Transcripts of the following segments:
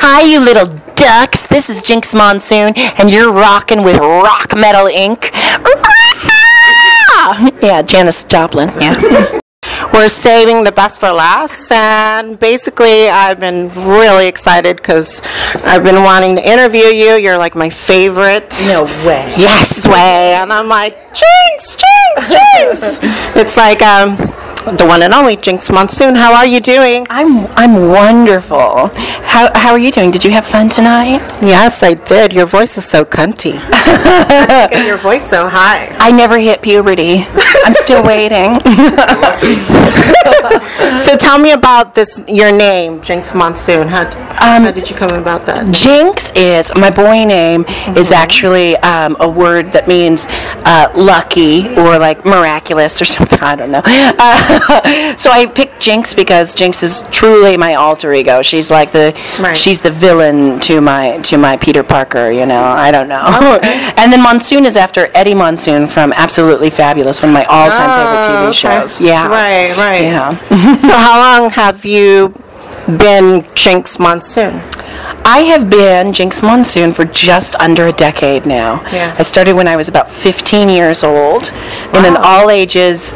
Hi, you little ducks. This is Jinkx Monsoon, and you're rocking with RockMetal Inc. Yeah, Janis Joplin. Yeah. We're saving the best for last, and basically I've been really excited because I've been wanting to interview you. You're like my favorite. No way. Yes way. And I'm like, Jinkx, Jinkx, Jinkx. It's like the one and only Jinkx Monsoon. How are you doing? I'm wonderful. How are you doing? Did you have fun tonight? Yes, I did. Your voice is so cunty. Get your voice so high. I never hit puberty. I'm still waiting. So tell me about your name, Jinkx Monsoon. How did you come about that? Jinkx is, my boy name is actually a word that means lucky or like miraculous or something. I don't know. So I picked Jinkx because Jinkx is truly my alter ego. She's like she's the villain to my Peter Parker, you know. I don't know. Okay. And then Monsoon is after Eddie Monsoon from Absolutely Fabulous, one of my all-time favorite TV shows. Yeah. Right. Yeah. So how long have you been Jinkx Monsoon? I have been Jinkx Monsoon for just under a decade now. Yeah. I started when I was about 15 years old in an all-ages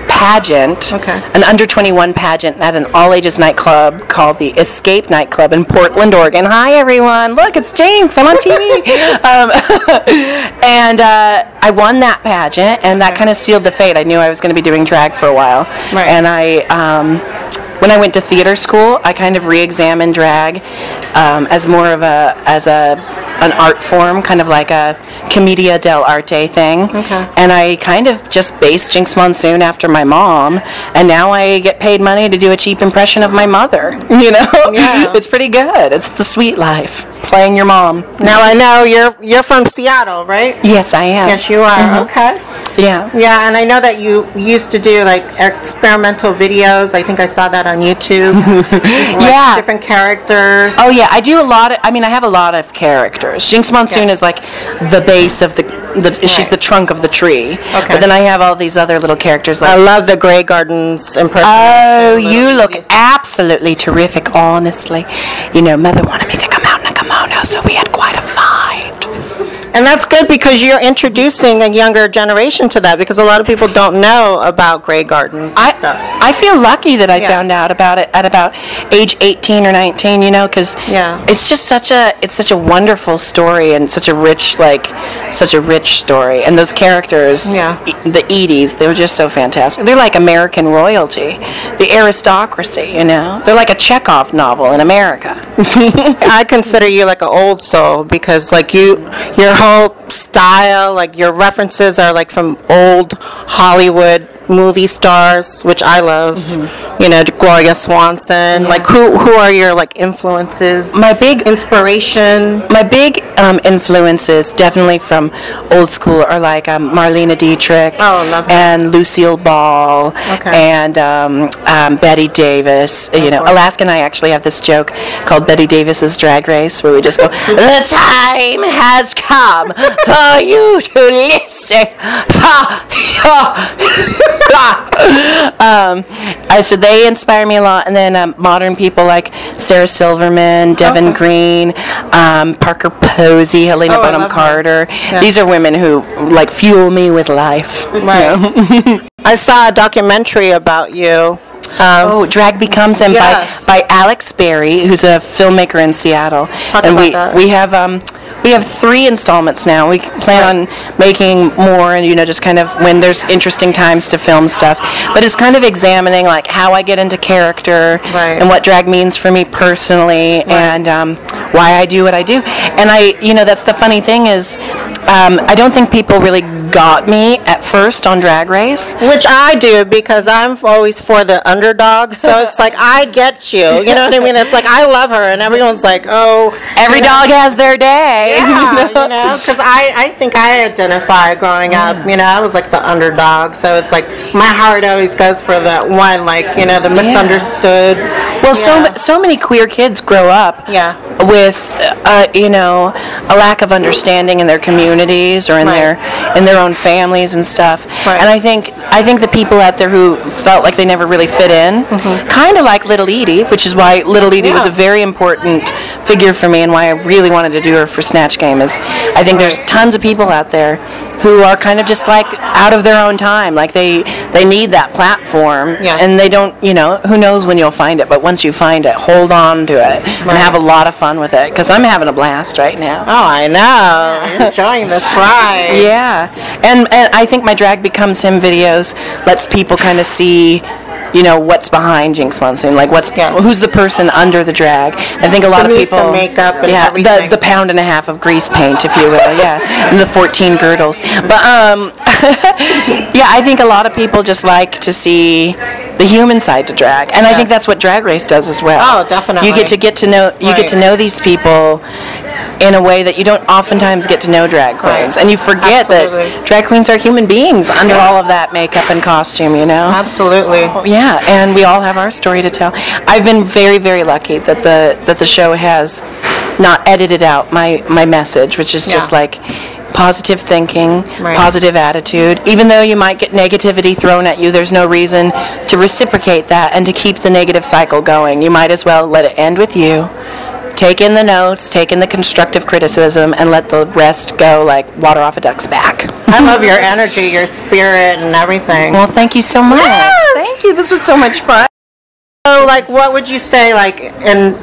pageant, an under-21 pageant at an all-ages nightclub called the Escape Nightclub in Portland, Oregon. Hi, everyone. Look, it's Jinkx. I'm on TV. And I won that pageant, and that kind of sealed the fate. I knew I was going to be doing drag for a while. Right. And when I went to theater school, I kind of re-examined drag as more of an art form, kind of like a commedia dell'arte thing. Okay. And I kind of just based Jinkx Monsoon after my mom, and now I get paid money to do a cheap impression of my mother. You know, yeah. It's pretty good. It's the sweet life, playing your mom. Now I know you're from Seattle, right? Yes, I am. Yes, you are. Mm-hmm. Okay. Yeah. Yeah, and I know that you used to do like experimental videos. I think I saw that on YouTube. Yeah. Different characters. Oh yeah, I do a lot of. I mean, I have a lot of characters. Jinkx Monsoon is like the base of she's the trunk of the tree. Okay. But then I have all these other little characters. Like, I love the Grey Gardens impersonation. Oh, you look absolutely terrific. Honestly, you know, Mother wanted me to come out in a kimono, so we had quite a fight. And that's good because you're introducing a younger generation to that, because a lot of people don't know about Grey Gardens and stuff. I feel lucky that I found out about it at about age 18 or 19, you know, because it's just such a wonderful story and such a rich story. And those characters, the Eddies, they were just so fantastic. They're like American royalty, the aristocracy, you know. They're like a Chekhov novel in America. I consider you like an old soul because like your whole style, like your references are like from old Hollywood movie stars, which I love. You know, Gloria Swanson. Like who are your like influences? My big inspiration. My big influences definitely from old school are like Marlene Dietrich. Oh, love her. And Lucille Ball. And Betty Davis. You know, Alaska and I actually have this joke called Betty Davis's Drag Race, where we just go, "The time has come for you to listen." So they inspire me a lot, and then modern people like Sarah Silverman, Devin Green, Parker Posey, Helena Bonham Carter. These are women who like fuel me with life. Right. You know? I saw a documentary about you. Drag Becomes Him by Alex Berry, who's a filmmaker in Seattle. We have 3 installments now. We plan on making more, and you know, just kind of when there's interesting times to film stuff. But it's kind of examining like how I get into character and what drag means for me personally, and why I do what I do. And you know, that's the funny thing is, I don't think people really got me at first on Drag Race. Which I do, because I'm always for the underdog, so it's like, I get you. You know what I mean? It's like, I love her, and everyone's like, oh. Every dog has their day. Yeah, you know, because I think I identify growing up, you know, I was like the underdog, so it's like, my heart always goes for that one, like, you know, the misunderstood. Well, so many queer kids grow up with, you know, a lack of understanding in their communities or in their own families and stuff. And I think the people out there who felt like they never really fit in, kind of like Little Edie, which is why Little Edie was a very important figure for me and why I really wanted to do her for Snatch Game. Is I think there's tons of people out there who are kind of just like out of their own time, like they need that platform, and they don't, who knows when you'll find it, but once you find it, hold on to it and have a lot of fun with it, because I'm having a blast right now. Oh, I know. You're enjoying this ride. Yeah, and I think my Drag Becomes Him videos lets people kind of see what's behind Jinkx Monsoon, like who's the person under the drag. I think a lot of people, the makeup and everything. the pound and a half of grease paint, if you will, and the 14 girdles. But I think a lot of people just like to see the human side to drag, and I think that's what Drag Race does as well. Oh, definitely. You get to know these people in a way that you don't oftentimes get to know drag queens, and you forget that drag queens are human beings under all of that makeup and costume. Absolutely. Yeah, and we all have our story to tell. I've been very, very lucky that the show has not edited out my message, which is just like positive thinking, positive attitude. Even though you might get negativity thrown at you, there's no reason to reciprocate that and to keep the negative cycle going. You might as well let it end with you. Take in the notes, take in the constructive criticism, and let the rest go like water off a duck's back. I love your energy, your spirit, and everything. Well, thank you so much. Yes. Thank you. This was so much fun. So, what would you say, in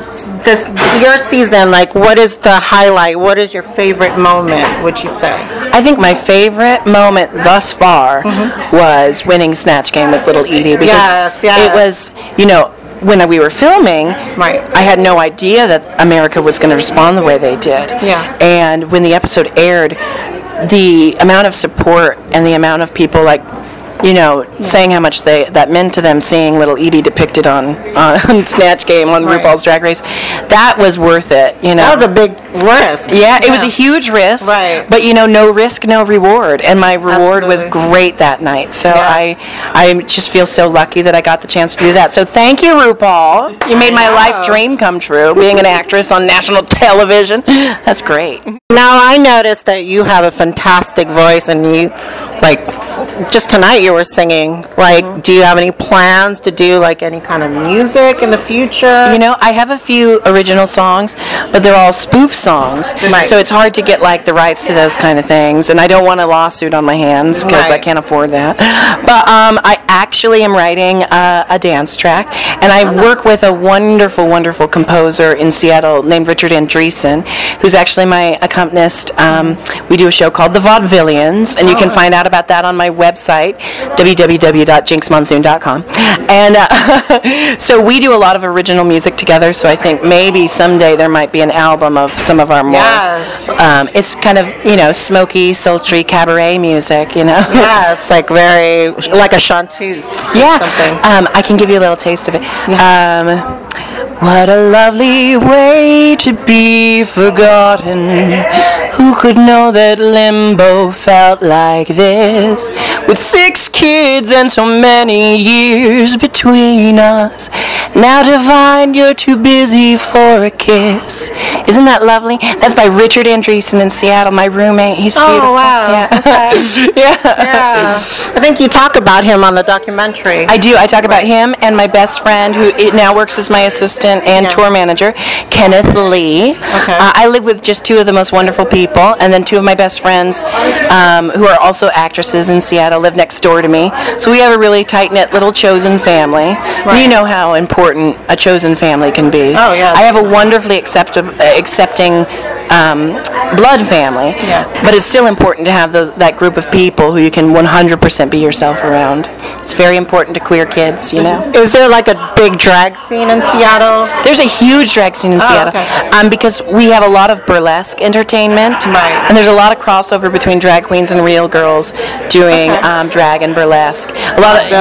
your season, what is the highlight? What is your favorite moment, would you say? I think my favorite moment thus far was winning Snatch Game with Little Edie, because it was, when we were filming, I had no idea that America was going to respond the way they did. Yeah. And when the episode aired, the amount of support and the amount of people saying how much that meant to them, seeing Little Edie depicted on Snatch Game, on RuPaul's Drag Race, that was worth it. That was a big risk. Yeah, it was a huge risk. Right. But no risk, no reward, and my reward was great that night. So I just feel so lucky that I got the chance to do that. So thank you, RuPaul. You made my life dream come true, being an actress on national television. That's great. Now I noticed that you have a fantastic voice, and you just tonight you were singing. Do you have any plans to do any kind of music in the future? I have a few original songs, but they're all spoof songs. So it's hard to get the rights to those kind of things, and I don't want a lawsuit on my hands because I can't afford that. But I actually am writing a dance track, and I work with a wonderful, wonderful composer in Seattle named Richard Andreessen, who's actually my accompanist. We do a show called The Vaudevillians, and you can find out about that on my website, www.jinxmonsoon.com. And so we do a lot of original music together, so I think maybe someday there might be an album of some of our more it's kind of smoky, sultry cabaret music, Yes, very a chanteuse. I can give you a little taste of it. What a lovely way to be forgotten. Who could know that limbo felt like this? With 6 kids and so many years between us. Now to find you're too busy for a kiss. Isn't that lovely? That's by Richard Andreessen in Seattle, my roommate. He's beautiful. Oh, wow. Yeah. Okay. Yeah. I think you talk about him on the documentary. I do. I talk about him and my best friend, who now works as my assistant and tour manager, Kenneth Lee. Okay. I live with just 2 of the most wonderful people, and then 2 of my best friends, who are also actresses in Seattle, live next door to me. So we have a really tight-knit little chosen family. You know how important a chosen family can be. Oh, yeah. I have a wonderfully accepting blood family, but it's still important to have that group of people who you can 100% be yourself around. It's very important to queer kids, Is there a big drag scene in Seattle? There's a huge drag scene in Seattle, because we have a lot of burlesque entertainment, and there's a lot of crossover between drag queens and real girls doing drag and burlesque. A lot of,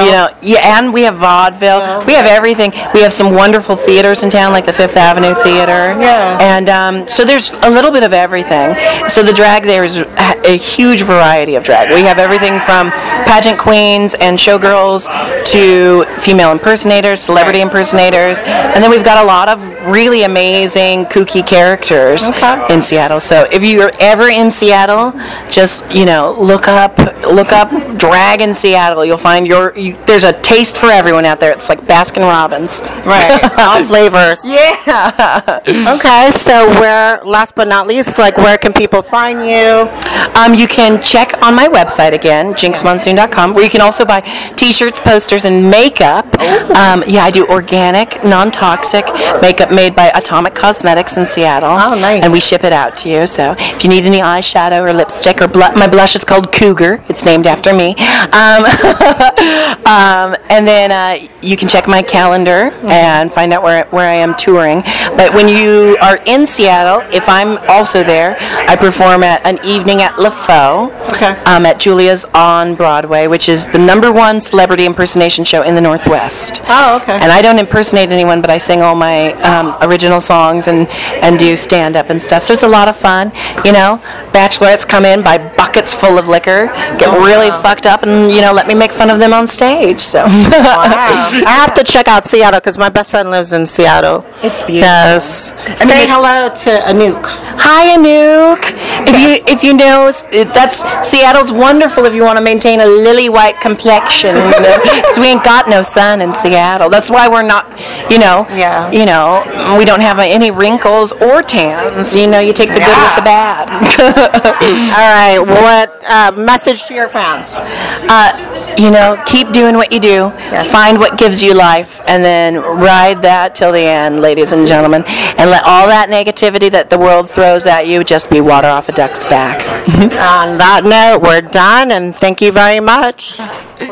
and we have vaudeville. We have everything. We have some wonderful theaters in town, like the Fifth Avenue Theater. Yeah. And so there's a little bit of everything. So the drag there is a huge variety of drag. We have everything from pageant queens and showgirls to female impersonators, celebrity impersonators, and then we've got a lot of really amazing kooky characters in Seattle. So if you're ever in Seattle, just look up drag in Seattle. You'll find there's a taste for everyone out there. It's like Baskin Robbins. Right. All flavors. Yeah. Okay, so last but not least, where can people find you? You can check on my website again, JinkxMonsoon.com, where you can also buy t-shirts, posters, and makeup. I do organic, non-toxic makeup made by Atomic Cosmetics in Seattle. Oh, nice. And we ship it out to you. So if you need any eyeshadow or lipstick, or my blush is called Cougar. It's named after me. And then you can check my calendar and find out where I am touring. But when you are in Seattle, if I'm also there, I perform at an evening at Le Faux at Julia's on Broadway, which is the #1 celebrity impersonation show in the Northwest. Oh, okay. And I don't impersonate anyone, but I sing all my original songs and do stand-up and stuff. So it's a lot of fun. Bachelorettes come in, buy buckets full of liquor, get really fucked up, and let me make fun of them on stage. So wow. I have to check out Seattle because my best friend lives in Seattle. It's beautiful. Yes. Say hello to Anouk. Hi, Anouk. If you know, Seattle's wonderful if you want to maintain a lily white complexion, because we ain't got no sun in Seattle. That's why we're not, we don't have any wrinkles or tans. You take the good with the bad. All right. What message to your fans? Keep doing what you do. Yes. Find what gives you life, and then ride that till the end, ladies and gentlemen. And let all that negativity that the world throws at you just be water off a duck's back. On that note, we're done, and thank you very much.